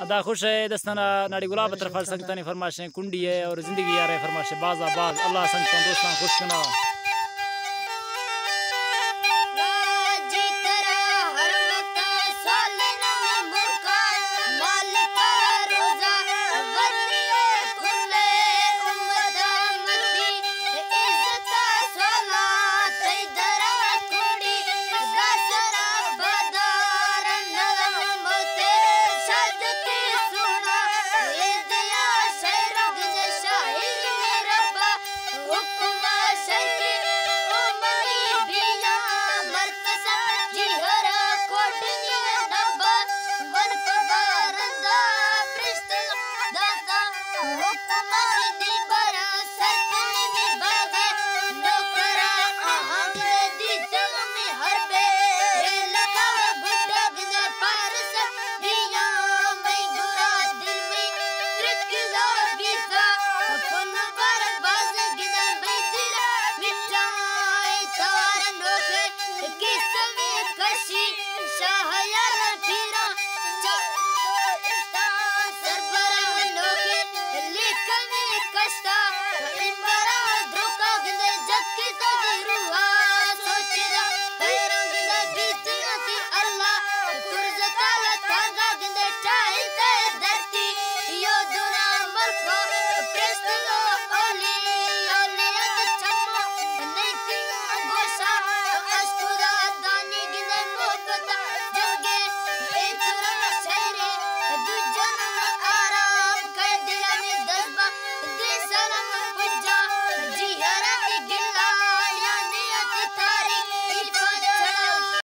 अदा खुश है दस्तना नाड़ी गुलाब तरफ संगतानी फरमाशे कुंडी है और जिंदगी यार है फरमाशे बाजा बाज अल्लाह संगतान दोस्तान खुश कना Come on!